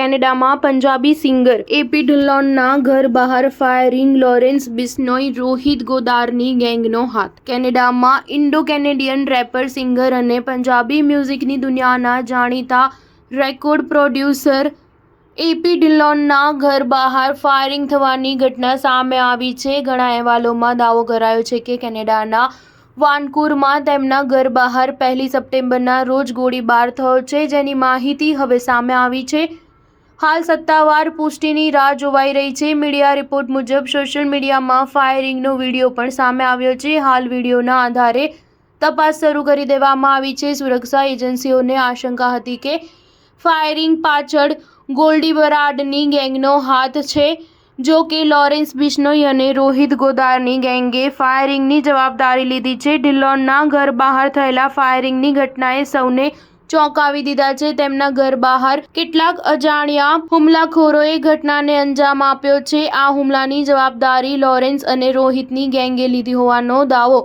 કેનેડામાં Punjabi singer AP ઢિલ્લોનના ઘર બહાર ફાયરિંગ, લોરેન્સ બિશ્નોઈ, રોહિત ગોદારની ગેંગનો હાથ. કેનેડામાં ઇન્ડો કેનેડિયન રેપર, સિંગર અને પંજાબી મ્યુઝિકની દુનિયાના જાણીતા રેકોર્ડ પ્રોડ્યુસર એપી ઢિલ્લોનના ઘર બહાર ફાયરિંગ થવાની ઘટના સામે આવી છે. ઘણા અહેવાલોમાં દાવો કરાયો છે કે કેનેડાના વાનકુવરમાં તેમના ઘર બહાર 1 સપ્ટેમ્બરના રોજ ગોળીબાર થયો છે, જેની માહિતી હવે સામે આવી છે. હાલ સત્તાવાર પુષ્ટિની રાહ જોવાઈ રહી છે. મીડિયા રિપોર્ટ મુજબ સોશિયલ મીડિયામાં ફાયરિંગનો વિડીયો પણ સામે આવ્યો છે. હાલ વિડીયોના આધારે તપાસ શરૂ કરી દેવામાં આવી છે. સુરક્ષા એજન્સીઓને આશંકા હતી કે ફાયરિંગ પાછળ ગોલ્ડી બરાડની ગેંગનો હાથ છે. જો કે લોરેન્સ બિશ્નોઈ અને રોહિત ગોદારની ગેંગે ફાયરિંગની જવાબદારી લીધી છે. ઢિલ્લોનના ઘર બહાર થયેલા ફાયરિંગની ઘટનાએ સૌને ચોંકાવી દીધા છે. તેમના ઘર બહાર કેટલાક અજાણ્યા હુમલાખોરોએ ઘટનાને અંજામ આપ્યો છે. આ હુમલાની જવાબદારી લોરેન્સ અને રોહિતની ગેંગે લીધી હોવાનો દાવો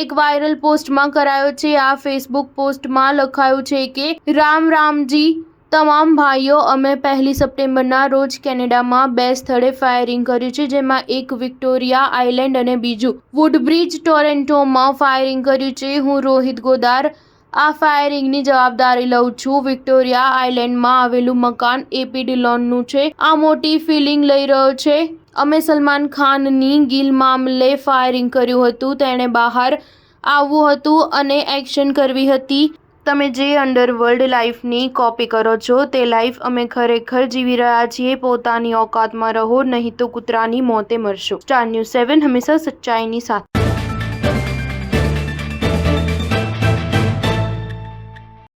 એક વાયરલ પોસ્ટમાં કરાયો છે. આ ફેસબુક પોસ્ટમાં લખાયું છે કે રામજી તમામ ભાઈઓ, અમે 1 સપ્ટેમ્બરના રોજ કેનેડામાં 2 સ્થળે ફાયરિંગ કર્યું છે, જેમાં એક વિક્ટોરિયા આઇલેન્ડ અને બીજું વુડબ્રિજ, ટોરેન્ટોમાં ફાયરિંગ કર્યું છે. હું રોહિત ગોદાર આ ફાયરિંગની જવાબદારી લઉં છું. વિક્ટોરિયા આઇલેન્ડમાં આવેલું મકાન એપી ઢિલ્લોનનું છે. આ મોટી ફિલિંગ લઈ રહ્યો છે. અમે સલમાન ખાનની ગિલ મામલે ફાયરિંગ કર્યું હતું. તેણે બહાર આવવું હતું અને એક્શન કરવી હતી. તમે જે અંડરવર્લ્ડ લાઈફની કોપી કરો છો તે લાઈફ અમે ખરેખર જીવી રહ્યા છીએ. પોતાની ઓકાતમાં રહો, નહીં તો કૂતરાની મોતે મરશો. સ્ટાર ન્યૂઝ 7 હંમેશા સચ્ચાઈની સાથે.